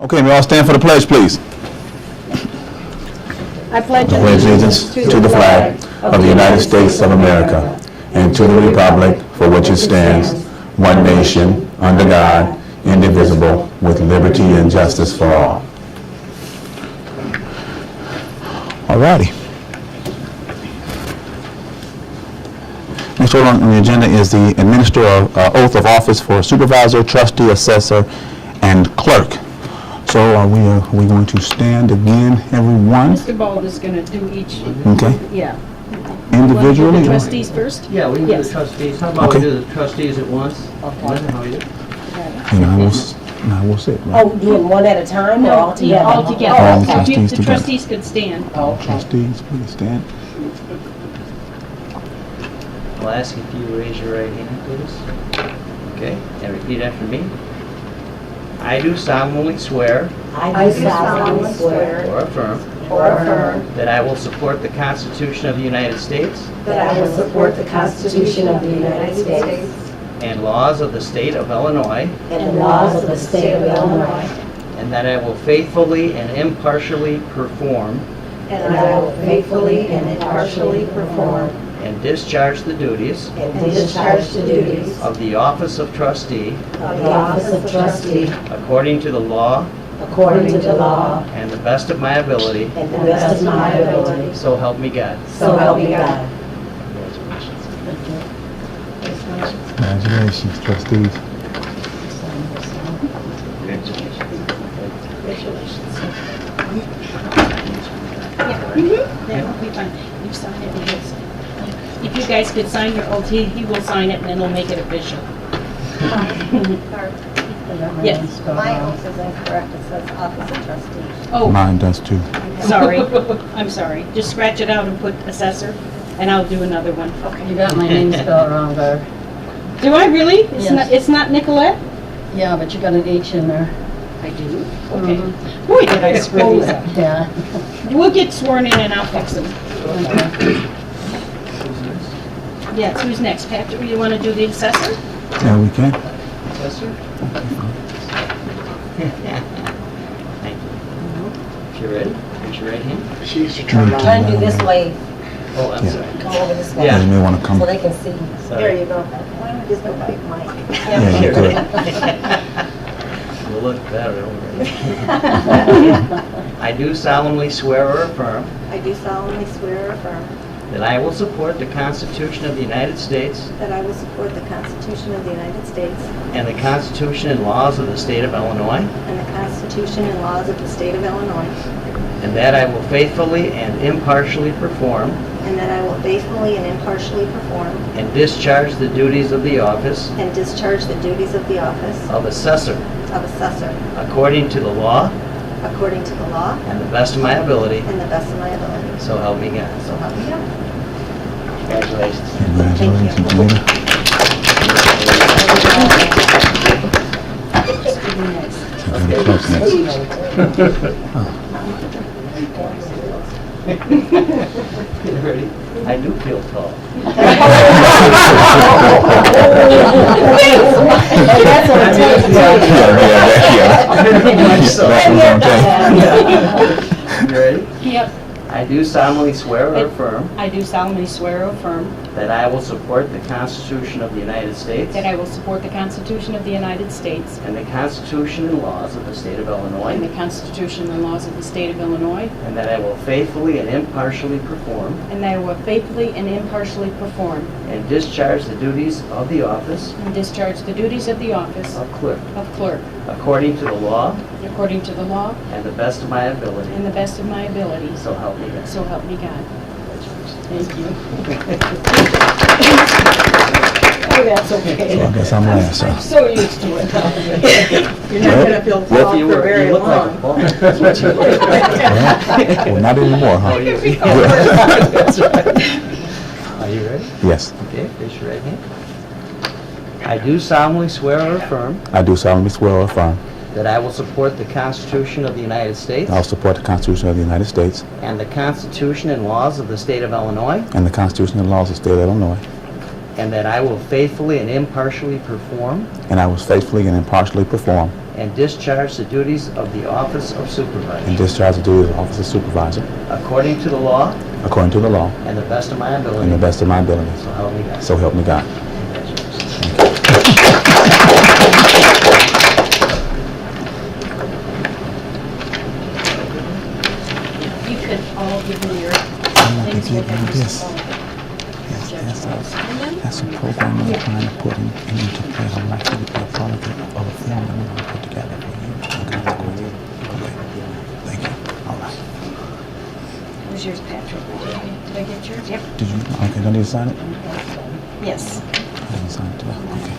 Okay, we all stand for the pledge, please. I pledge Allegiance to the flag of the United States of America and to the republic for which it stands, one nation, under God, indivisible, with liberty and justice for all. All righty. Next order on the agenda is the administer oath of office for supervisor, trustee, assessor, and clerk. So are we going to stand again, everyone? Mr. Bald is going to do each. Okay. Yeah. Individually? The trustees first? Yeah, we can do Yes. the trustees. How about Okay. we do the trustees at once? Linda, how are you? And I will sit. Right? Oh, doing one at a time or all together? All together. All If you- trustees The together. trustees could stand. Okay. Trustees, please stand. I'll ask if you raise your right hand, please. Okay, and repeat after me. I do solemnly swear I do solemnly swear or affirm or affirm that I will support the Constitution of the United States that I will support the Constitution of the United States and laws of the state of Illinois, and the laws of the state of Illinois, and that I will faithfully and impartially perform and I will faithfully and impartially perform and discharge the duties and discharge the duties of the office of trustee of the office of trustee according to the law according to the law and the best of my ability, and the best of my ability. so help me God. So help me God. Congratulations, trustees. That will be fine. You sign it and he'll sign it. If you guys could sign your oath, he will sign it and then he'll make it official. Yes. My oath is incorrect. It says office of trustee. Oh, Mine does too. sorry. I'm sorry. Just scratch it out and put assessor, and I'll do another one. You got my name spelled wrong there. Do I really? It's Yes. not. It's not Nicolette. Yeah, but you got an H in there. I do. Okay. Boy, did I screw these up. Yeah. We'll get sworn in and I'll fix them. Okay. Yes. Who's next? Patrick, you want to do the assessor? Yeah, we can. Yes, sir. Thank you. If you're ready, raise your right hand. Try and do this way, Oh, I'm Yeah. sorry. come over this way. Yeah. You may want to come. So they can see. Sorry. There you go. Why don't we just go like Mike? Yeah, you could. We'll look better over there. I do solemnly swear or affirm I do solemnly swear or affirm that I will support the Constitution of the United States that I will support the Constitution of the United States and the Constitution and laws of the state of Illinois, and the Constitution and laws of the state of Illinois, and that I will faithfully and impartially perform and that I will faithfully and impartially perform and discharge the duties of the office and discharge the duties of the office of assessor of assessor according to the law according to the law and the best of my ability, and the best of my ability. so help me God. So help me God. Congratulations. Congratulations, Anita. Somebody close next. Ready? I do feel tall. That's what it takes. You ready? Yep. I do solemnly swear or affirm I do solemnly swear or affirm that I will support the Constitution of the United States that I will support the Constitution of the United States and the Constitution and laws of the state of and the Illinois, Constitution and laws of the state of Illinois, and that I will faithfully and impartially perform and that I will faithfully and impartially perform and discharge the duties of the office and discharge the duties of the office of clerk of clerk according to the law according to the law and the best of my ability, and the best of my ability. so help me God. So help me God. Thank you. Oh, that's okay. So I guess I'm last, I'm huh? so used to it. You're not gonna feel Well, tall if you for were, very you look like a long. ball. Well, not anymore, Oh, huh? you- That's right. Are you ready? Yes. Okay, raise your right hand. I do solemnly swear or affirm I do solemnly swear or affirm that I will support the Constitution of the United States that I will support the Constitution of the United States and the Constitution and laws of the state of Illinois, and the Constitution and laws of the state of Illinois, and that I will faithfully and impartially perform and I will faithfully and impartially perform and discharge the duties of the office of and supervisor discharge the duties of officer supervisor according to the law according to the law and the best of my and ability. the best of my ability. So help me God. So help me God. Congratulations. You could all give me your want to things. give we'll have you this. this. That's a program we're trying to put into play. I'd like you to be a part of it, of a form that we're going to put together for you. Okay. Thank you. All right. Where's yours, Patrick? Did I get yours? Yep. Did you? Okay, don't need to sign it? Yes. I didn't sign it. Okay.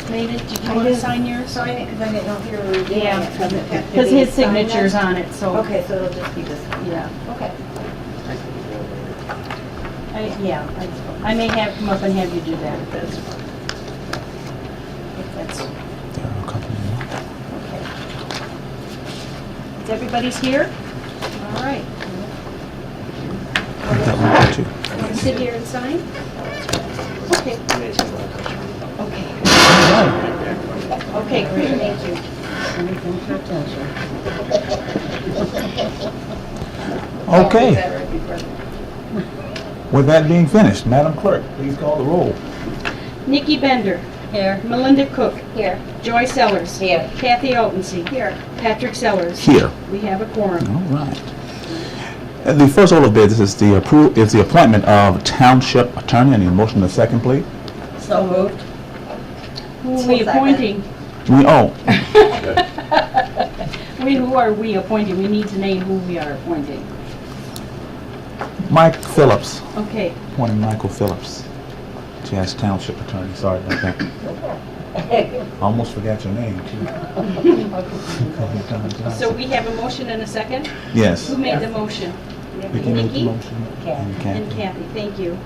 Maida, did you want to sign yours? Sign it, because I didn't know if you were reviewing Yeah, it. because his signature's on it, so. Okay, so it'll just be this one. Yeah. Okay. I may have come up and have you do that, if that's fine. If that's, There are a couple more. okay. Everybody's here? All right. That one too. Want to sit here and sign? Okay. Okay. Okay, great, thank you. Anything for attention. Okay. With that being finished, Madam Clerk, please call the roll. Nikki Bender. Here. Melinda Cook. Here. Joy Sellers. Here. Kathy Altensey. Here. Patrick Sellers. Here. We have a quorum. All right. The first order of business is the appointment of township attorney. I need a motion to second, please. So moved. Who are we Second. appointing? Who are we appointing? We need to name who we are appointing. Mike Phillips. Okay. Appointing Michael Phillips as township attorney. Sorry about that. Almost forgot your name, too. So we have a motion and a second? Yes. Who made the motion? Vicky made the Nikki? motion. And And Kathy. Kathy, thank you.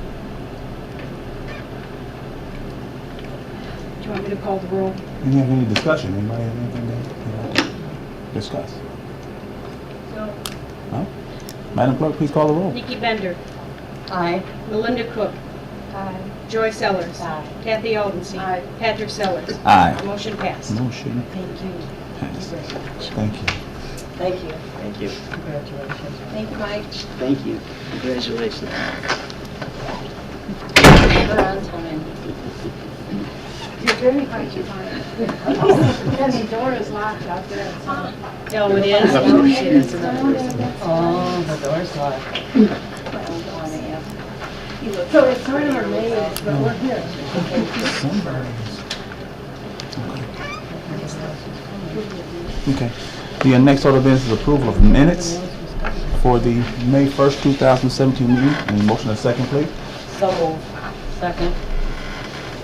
Do you want me to call the roll? Do you have any discussion? Anybody have anything to discuss? No? Madam Clerk, please call the roll. Nikki Bender. Aye. Melinda Cook. Aye. Joy Sellers. Aye. Kathy Altensey. Aye. Patrick Sellers. Aye. Motion passed. Motion Thank you. passed. Thank you. Thank you. Thank you. Congratulations. Thank you, Mike. Thank you. Congratulations. We're on time. You're very hard to find. And the door is locked out there. Oh, it is? Oh, shit, it's another person. Oh, the door's locked. So it's sort of a maze, but we're here. Okay. The next order of business is approval of minutes for the May 1st, 2017 meeting. Any motion and second, please? So moved. Second.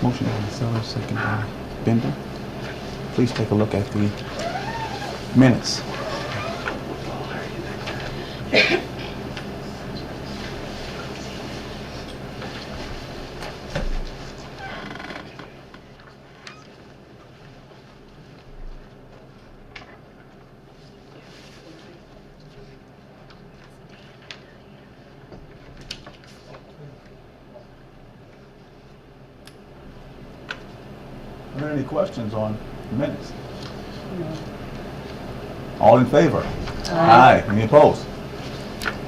Motion by Sellers, second by Bender. Please take a look at the minutes. Are there any questions on the minutes? All in favor? Aye. Any opposed?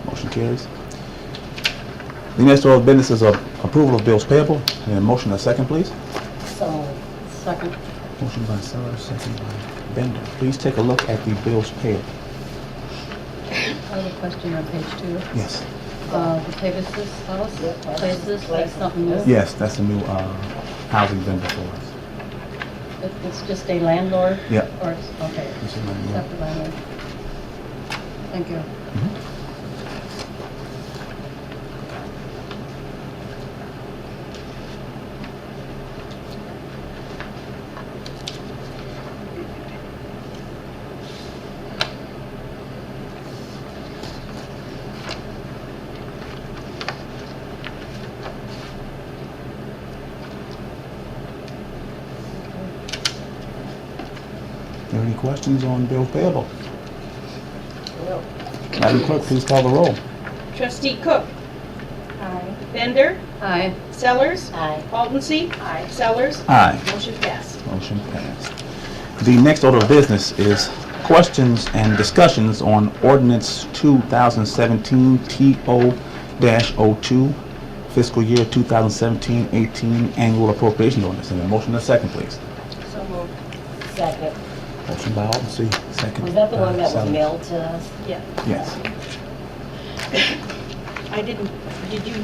Motion carries. The next order of business is approval of bills payable. Any motion and a second, please? So, second. Motion by Sellers, second by Bender. Please take a look at the bills payable. I have a question on page 2. Yes. The Pegasus house, Places, that's something new? Yes, that's a new housing vendor for us. It's just a landlord? Yep. Or, okay, It's a landlord. separate landlord. Thank you. Are there any questions on bills payable? Madam Clerk, please call the roll. Trustee Cook. Aye. Bender. Aye. Sellers. Aye. Altensey. Aye. Sellers. Aye. Motion passed. Motion passed. The next order of business is questions and discussions on ordinance 2017 TO-02, fiscal year 2017-18 annual appropriation ordinance. And a motion and a second, please. So moved. Second. Motion by Alden C. Second. Was that the one by that was Sally. mailed to us? Yeah. Yes. I didn't, did you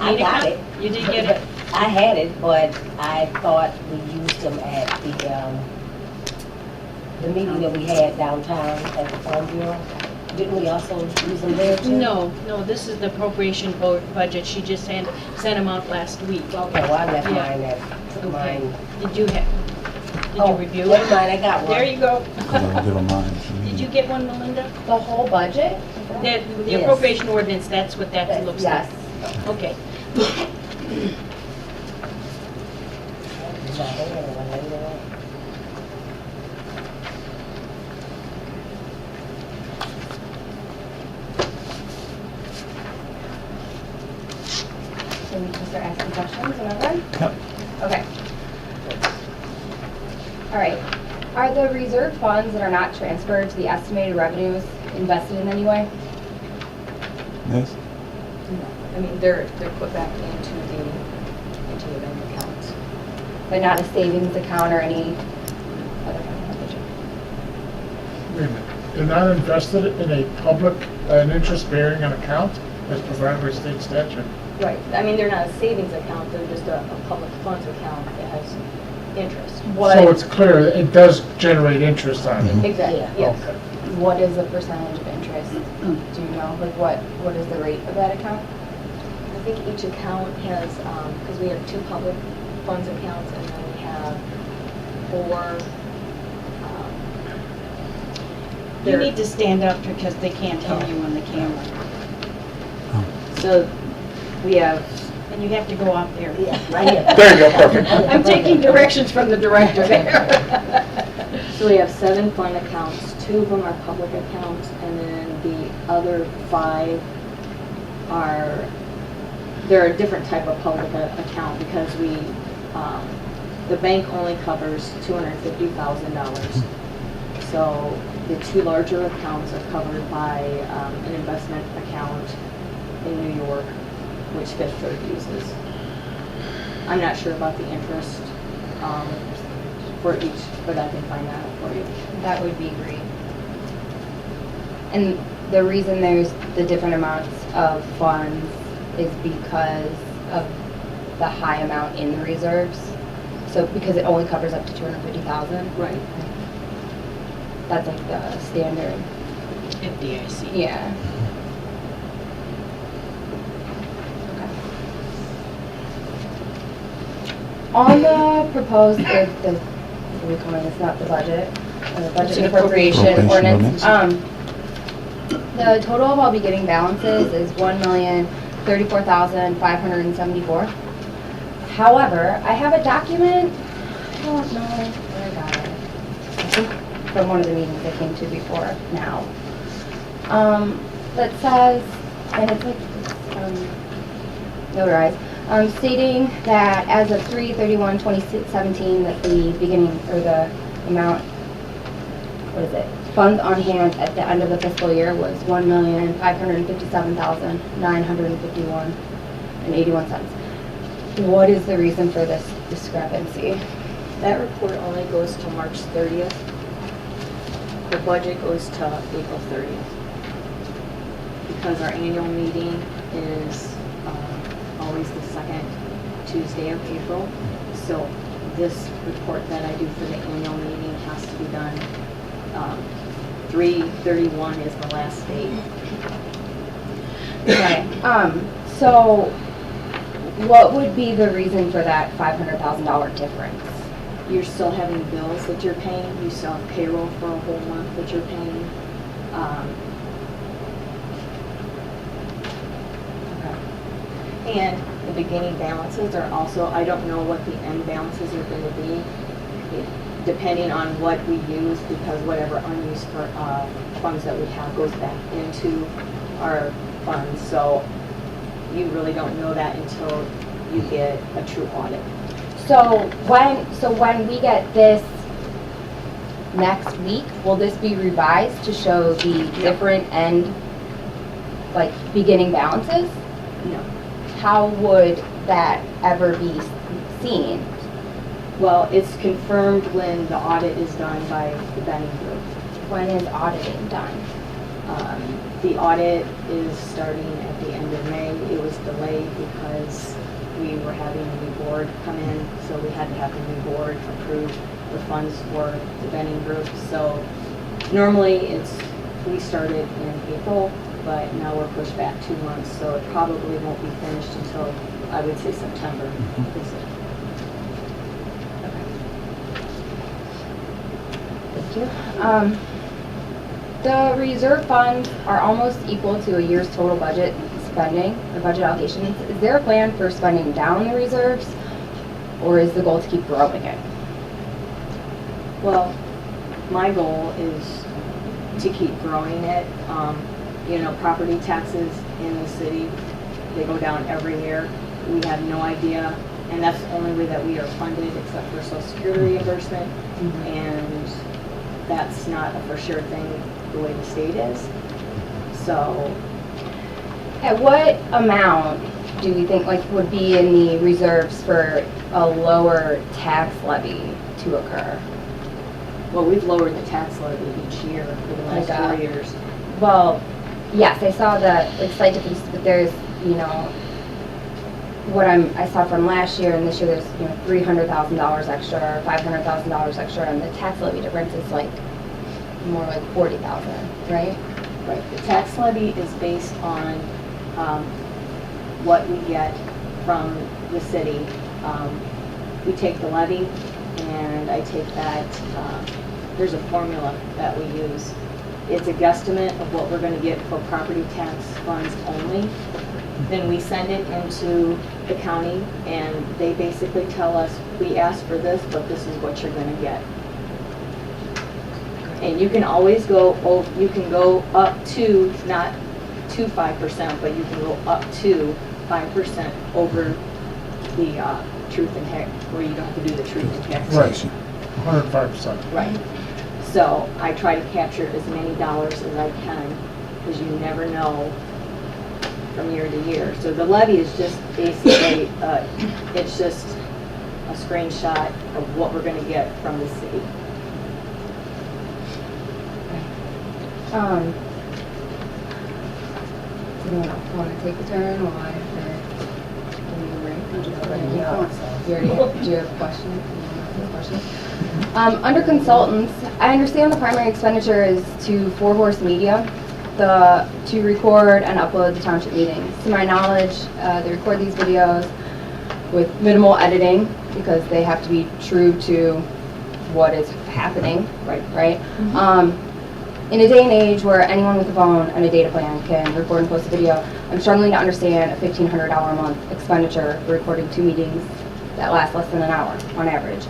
I need a got copy? it. You did get it? I had it, but I thought we used them at the meeting that we had downtown at the Farm Bureau. Didn't we also use them there too? No, this is the appropriation budget. She just sent them out last week. Okay, well, I left Yeah. mine at, Okay. mine. Did you Oh, review never it? mind, I got one. There you go. I'll give her mine. Did you get one, Melinda? The whole budget? The Yes. appropriation ordinance, that's what that looks like. Yes. Okay. So we can start asking questions whenever? Yep. Okay. All right. Are the reserve funds that are not transferred to the estimated revenues invested in any way? Yes? I mean, they're put back into the bank account. But not a savings account or any other kind of provision? Wait a minute. They're not invested in a public, an interest-bearing account as provided by state statute. Right, I mean, they're not a savings account, they're just a public funds account that has interest. So it's clear, it does generate interest on it. Exactly, Yeah. yes. Okay. What is the percentage of interest? Do you know? Like what is the rate of that account? I think each account has, because we have 2 public funds accounts and then we have 4. You need to stand up because they can't hear you on the camera. So we have, And you have to go out there. Yeah, right here. There you go, perfect. I'm taking directions from the director there. so we have 7 fund accounts, 2 of them are public accounts, and then the other 5 are, they're a different type of public account because we, the bank only covers $250,000. So the 2 larger accounts are covered by an investment account in New York, which Fifth Third uses. I'm not sure about the interest for each, but I can find that out for you. That would be great. And the reason there's the different amounts of funds is because of the high amount in the reserves. So because it only covers up to 250,000. Right. That's like the standard. FDIC. Yeah. Okay. On the proposed, what do we call it, it's not the budget, the It's budget an appropriation appropriation ordinance. ordinance. The total of all beginning balances is $1,034,574. However, I have a document, I don't know where I got it. I think from one of the meetings I came to before now. That says, and it's like, notarized, stating that as of 3/31/2017, that the beginning, or the amount, what is it? Funds on hand at the end of the fiscal year was $1,557,951.81. What is the reason for this discrepancy? That report only goes to March 30th. The budget goes to April 30th. Because our annual meeting is always the second Tuesday of April. So this report that I do for the annual meeting has to be done, 3/31 is the last date. Okay, so what would be the reason for that $500,000 difference? You're still having bills that you're paying, you still have payroll for a whole month that you're paying. And the beginning balances are also, I don't know what the end balances are going to be, depending on what we use, because whatever unused funds that we have goes back into our funds. So you really don't know that until you get a true audit. So when we get this next week, will this be revised to show the different end, like, beginning balances? No. How would that ever be seen? Well, it's confirmed when the audit is done by the Benning Group. When is auditing done? The audit is starting at the end of May. It was delayed because we were having a new board come in, so we had to have the new board approve the funds for the Benning Group. So normally we started in April, but now we're pushed back 2 months, so it probably won't be finished until, I would say, September. Thank you. The reserve funds are almost equal to a year's total budget spending, or budget allocations. Is there a plan for spending down the reserves, or is the goal to keep growing it? Well, my goal is to keep growing it. Property taxes in the city, they go down every year. We have no idea, and that's the only way that we are funded except for Social Security reimbursement. And that's not a for sure thing the way the state is. So, At what amount do we think would be in the reserves for a lower tax levy to occur? well, we've lowered the tax levy each year for the last Like, 4 years. Well, yes, I saw the slight difference, but there's what I saw from last year and this year. There's $300,000 extra, or $500,000 extra, and the tax levy difference is more like 40,000, right? Right, the tax levy is based on what we get from the city. We take the levy, and I take that, there's a formula that we use. It's a guesstimate of what we're going to get for property tax funds only. Then we send it into the county, and they basically tell us, we asked for this, but this is what you're going to get. And you can always go up to, not to 5%, but you can go up to 5% over the truth and tax, where you don't have to do the truth and taxation. 105%. Right. So I try to capture as many dollars as I can, because you never know from year to year. So the levy is just basically, it's just a screenshot of what we're going to get from the city. Anyone else want to take a turn while I? Do you have a question? Under consultants, I understand the primary expenditure is to 4-Horse Media, to record and upload the township meetings. To my knowledge, they record these videos with minimal editing because they have to be true to what is happening, right? In a day and age where anyone with a phone and a data plan can record and post a video, I'm struggling to understand a $1,500 a month expenditure for recording 2 meetings that last less than an hour on average.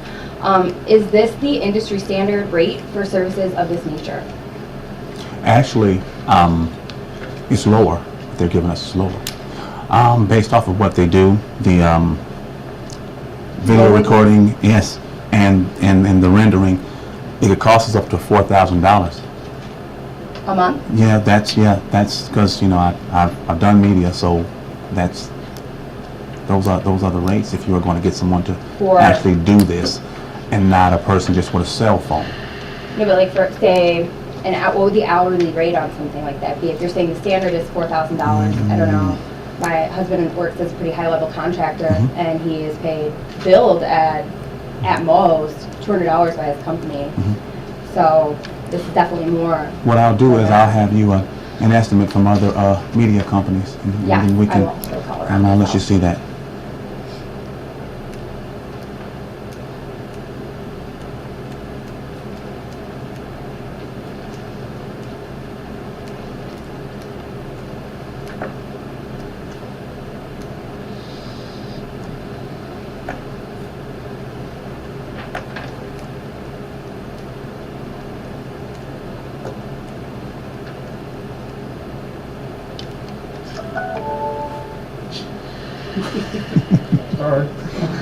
Is this the industry standard rate for services of this nature? Actually, it's lower. They're giving us lower. Based off of what they do, the video recording, yes, and the rendering, it could cost us up to $4,000. A month? Yeah, that's because I've done media, so those are the rates if you are going to get someone to actually do this, and not a person just with a cell phone. No, but for say what would the hourly rate on something like that be? If you're saying the standard is $4,000, I don't know. My husband works as a pretty high level contractor, and he is billed at most $200 by his company. So this is definitely more. What I'll do is I'll have you an estimate from other media companies, and Yeah, then we I can, will still call and I'll let you see that. Sorry.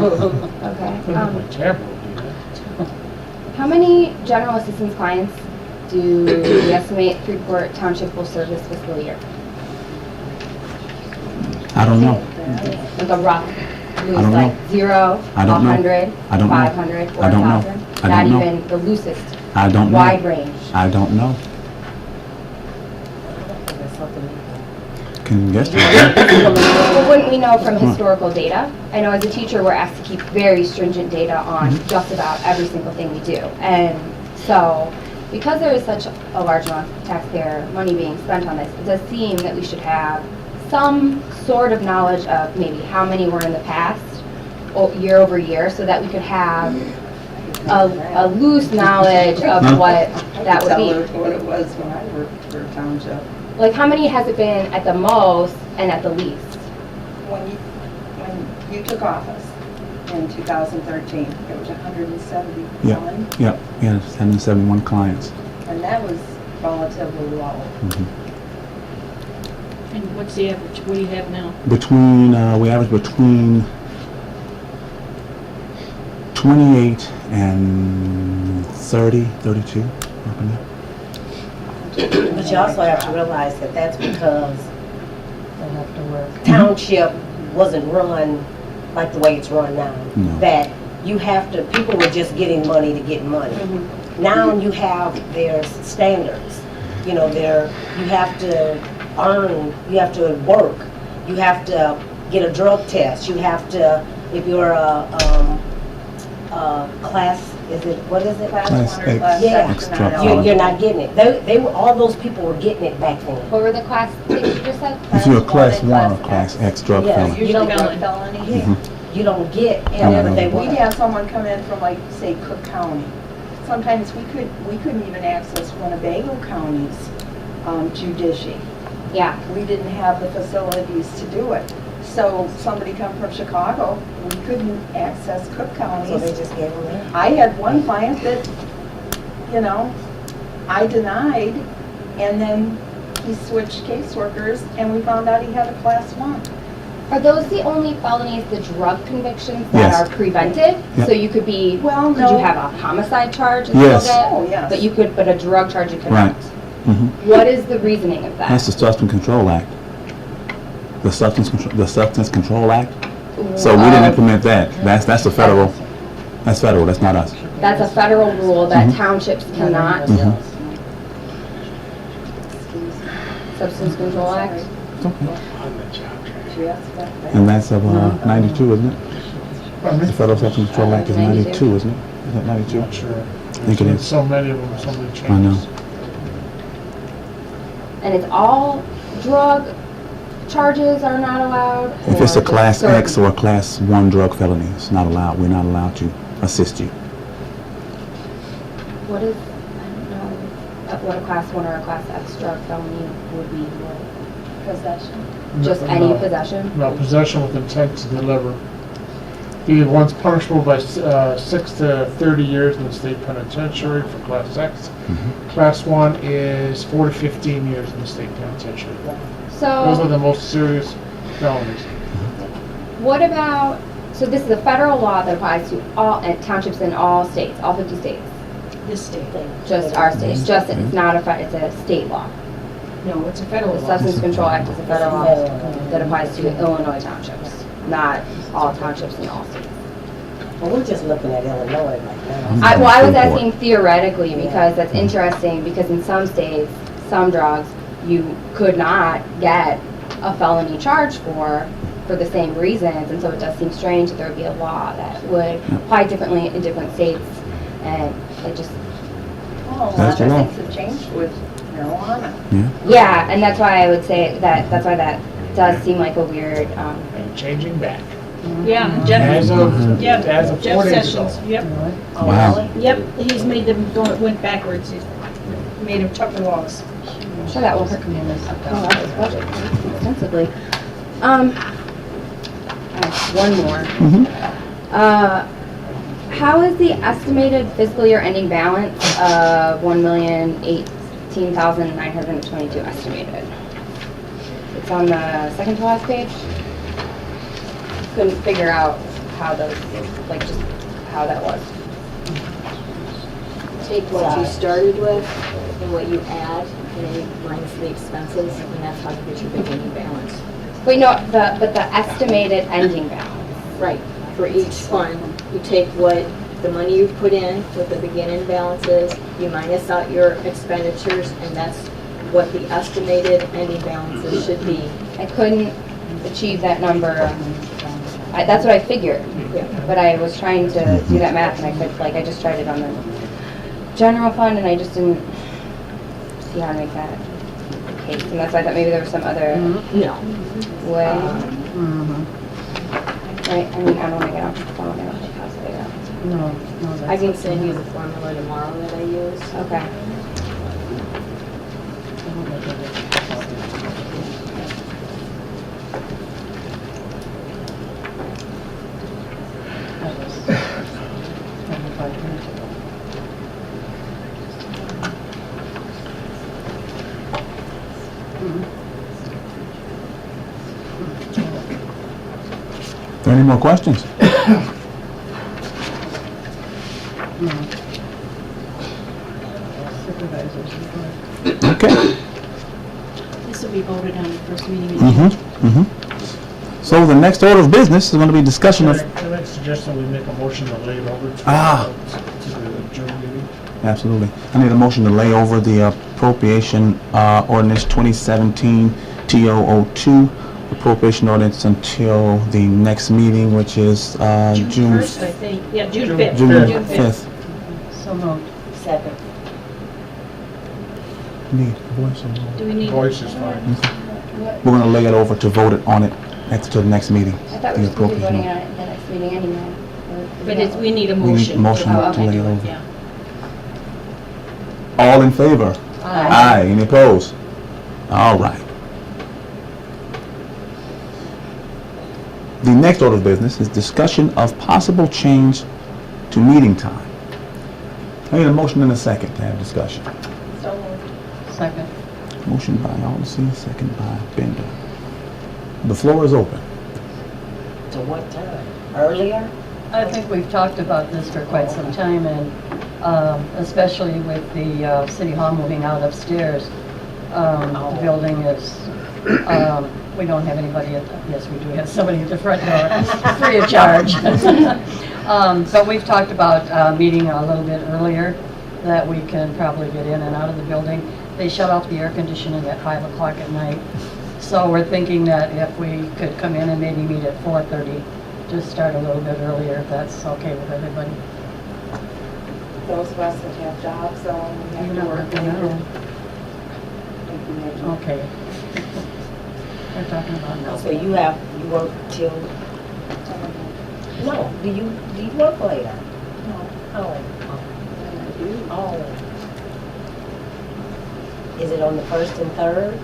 Okay. My camera will do that. How many general assistance clients do we estimate Freeport Township will serve this fiscal year? I don't know. Like a rough, loose, don't know. like 0, I don't know. 100, I don't know. 500, or I don't know. 1,000? I Not don't know. even the loosest, I don't know. wide range. I don't know. Can you guess? Well, wouldn't we know from historical data? I know as a teacher, we're asked to keep very stringent data on just about every single thing we do. And so, because there is such a large amount of taxpayer money being spent on this, it does seem that we should have some sort of knowledge of maybe how many were in the past, year over year, so that we could have a loose knowledge of what that would be. Tell her what it was when I worked for Township. Like, how many has it been at the most and at the least? When you took office in 2013, it was 171. Yep, yeah, 771 clients. And that was relatively low. And what's the average? What do you have now? Between, we average between 28 and 30, 32. up in there. But you also have to realize that that's because township wasn't run like the way it's run now. No. That you have to, people were just getting money to get money. Now you have their standards. You know, you have to earn, you have to work, you have to get a drug test, you have to, if you're a class, what is it? Class one or X. class Yeah. X, Extra. not all. You're not getting it. They were, all those people were getting it back then. What were the class things you just said? If you're a class and 1 or class class X drug Yeah. felon. Usually don't drug get- felony. You don't get, I and know. they We'd want. have someone come in from, like, say, Cook County. Sometimes we couldn't even access Winnebago County's judici. Yeah. We didn't have the facilities to do it. So somebody come from Chicago, we couldn't access Cook So they County's. just gave them that. I had one client that, you know, I denied, and then he switched caseworkers, and we found out he had a class 1. Are those the only felonies, the drug convictions that Yes. are prevented? Yep. So you could be, Well, could you no. have a homicide charge and Yes. still get? Oh, yes. But you could, but a drug charge you Right. cannot. Mhm. What is the reasoning of That's that? the Substance Control Act. The Substance Control Act. So we didn't implement that. That's a federal, that's federal, that's not us. That's a federal rule that townships cannot. Substance Control Act? And that's of 92, isn't it? Pardon me? The Federal Substance Control Act is 92, isn't it? Is that 92? Not sure. I think it There's is. so many of them, so many changes. I know. And it's all drug charges are not allowed? If it's or a class certain- X or a class 1 drug felony, it's not allowed. We're not allowed to assist you. What is, I don't know, what a class 1 or a class X drug felony would be? Possession. Just No, any no. possession? No, possession with intent to deliver. Either one's punishable by 6 to 30 years in the state penitentiary for class X. Class 1 is 4 to 15 years in the state penitentiary. Those are So, the most serious felonies. what about, so this is a federal law that applies to all, townships in all states, all 50 states? This state. Just our states, just, it's not it's a state law. No, it's a federal The law. Substance Control Act is a federal law that applies to Illinois townships, not all townships in all states. Well, we're just looking at Illinois right now. I was asking theoretically because that's interesting, because in some states, some drugs, you could not get a felony charge for the same reasons, and so it does seem strange that there would be a law that would apply differently in different states, and it just, Well, a That's lot of the law. things have changed with marijuana. yeah, and that's why I would say that's why that does seem like a weird, And changing back. Yeah, As Jeff, of, yeah, as of 4 Jeff days ago. Sessions, yep. Wow. Yep, he's made them went backwards. He's made them tougher laws. I'm sure that will hurt this budget extensively. One more. How is the estimated fiscal year ending balance of $1,018,922 estimated? It's on the second to last page. Couldn't figure out how those, like, just how that was. take what you started with and what you add, and then you minus the expenses, and that's how you get your beginning balance. Wait, no, but the estimated ending balance. Right. For each fund, you take what the money you put in, what the beginning balance is, you minus out your expenditures, and that's what the estimated ending balances should be. I couldn't achieve that number. That's what I figured. But I was trying to do that math, and I just tried it on the general fund, and I just didn't see how to make that the case. And that's why I thought maybe there was some other No. way. Right, I mean, I don't want to get off the phone, I don't think I'll say that. No, I can send you the formula tomorrow that I use. Okay. Are there any more questions? Okay. This will be voted on the first meeting in June. So the next order of business is going to be discussion of, Can I suggest that we make a motion to lay it over to the June meeting? absolutely. I need a motion to lay over the appropriation ordinance 2017 TO02 appropriation ordinance until the next meeting, which is June 1st, I think. Yeah, June 5th. June 5th. So moved. Second. Need voice or no? Do we need? Voice is fine. We're going to lay it over to vote it on it to the next meeting. I thought we the were supposed to be appropriation voting on it at the next meeting anyway. But it's, we need a We need motion. a motion Oh, to okay. lay it over. Yeah. All in favor? Aye. Any opposed? All right. The next order of business is discussion of possible change to meeting time. I need a motion and a second to have discussion. So moved. Second. Motion by Alderson, second by Bender. The floor is open. To what time? Earlier? I think we've talked about this for quite some time, and especially with the City Hall moving out upstairs, the building is, we don't have anybody yes, we do have somebody at the front door, free of charge. But we've talked about meeting a little bit earlier, that we can probably get in and out of the building. They shut off the air conditioning at 5 o'clock at night. So we're thinking that if we could come in and maybe meet at 4:30, just start a little bit earlier, if that's okay with everybody. Those of us that have jobs, so we have to work. Okay. We're talking about now. So you work till, no, do you work later? No. Oh. Oh. Is it on the first and third?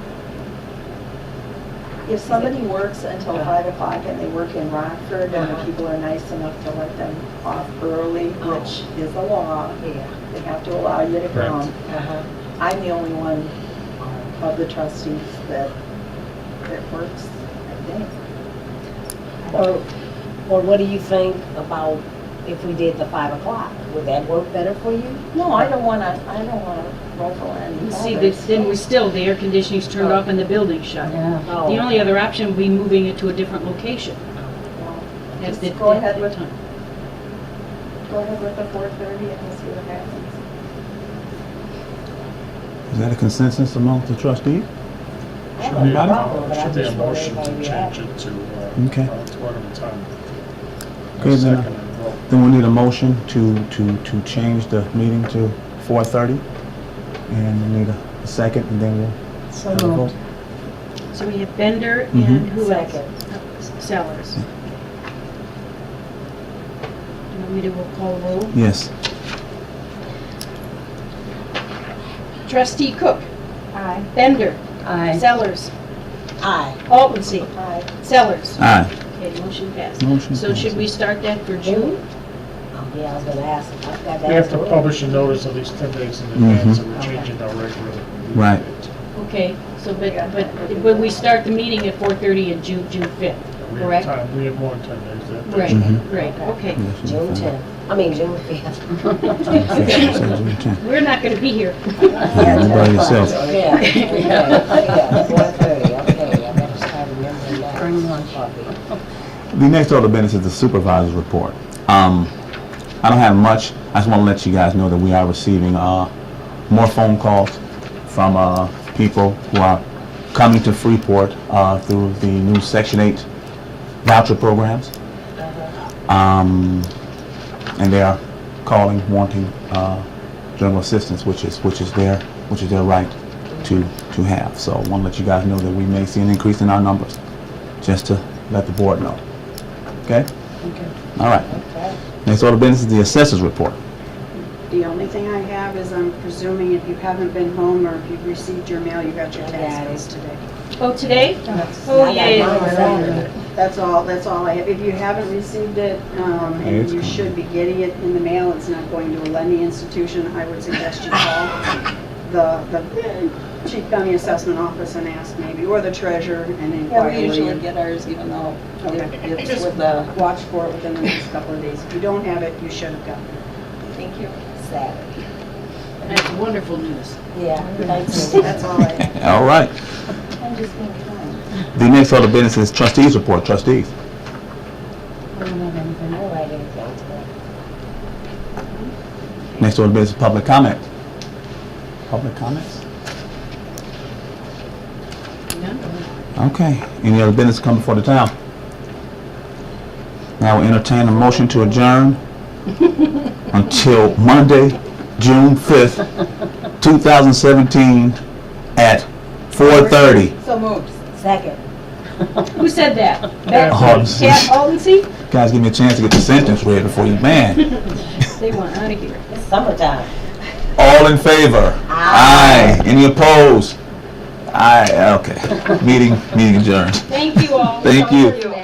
If somebody works until 5 o'clock and they work in Rockford, and the people are nice enough to let them off early, which is a law, Yeah. they have to allow you to come. Uh-huh. I'm the only one of the trustees that works, I think. Or what do you think about if we did the 5 o'clock? Would that work better for you? No, I don't wanna ruffle any You see, feathers. then we still, the air conditioning's turned off and the building's shut. Yeah. Oh. The only other option would be moving it to a different location. Well, At Just go ahead with, time. go ahead with the 4:30 and we'll see what happens. Is that a consensus among the trustees? I Should have be no a problem, but I should be a just want motion everybody to to have change it. it to Okay. whatever time. Okay, then, Second and vote. Then we need a motion to change the meeting to 4:30. And we need a second, and then we'll So have a vote. moved. So we have Bender Mhm. and who else? Second. Sellers. You want me to call roll? Yes. Trustee Cook. Aye. Bender. Aye. Sellers. Aye. Alton. Aye. Sellers. Aye. Okay, motion passed. Motion So should passes. we start that for June? Oh, yeah, I was gonna ask. I've got that. We have to as well. publish a notice at least 10 days in advance, Mhm. and we're changing our regular. Right. Okay, so but we start the meeting at 4:30 at June 5th. We have Correct. time, we have more than 10 days there. Right, Mhm. right, okay. June 10th, June 5th. We're not gonna be here. You by yourself. Yeah, yeah, 4:30, okay, I better start remembering that. Bring lunch. The next order of business is the supervisor's report. I don't have much. I just want to let you guys know that we are receiving more phone calls from people who are coming to Freeport through the new Section 8 voucher programs. And they are calling, wanting general assistance, which is their right to have. So I want to let you guys know that we may see an increase in our numbers, just to let the board know. Okay? All right. Next order of business is the assessor's report. The only thing I have is I'm presuming if you haven't been home or if you've received your mail, you got your tax bills today. Oh, today? Oh, yeah. That's all I have. If you haven't received it, and It's you coming. should be getting it in the mail, it's not going to a lending institution, I would suggest you call the Chief County Assessment Office and ask maybe, or the treasurer and Yeah, inquire. we usually get ours even though it's with the, Watch for it within the next couple of days. If you don't have it, you should have gotten it. thank you. Saturday. That's wonderful news. Yeah, thanks. That's all I have. All right. I'm just being kind. The next order of business is trustees' report. Trustees. I don't write anything today. Next order of business is public comment. Public comments? Okay. Any other business come before the town? Now we'll entertain a motion to adjourn until Monday, June 5th, 2017 at 4:30. So moved. Second. Who said that? Oh, Cat Aldency? Guys, give me a chance to get the sentence read before you ban. They want out of here. It's summertime. All in favor? Aye. Any opposed? Aye. Okay. Meeting adjourned. Thank you all. Thank you.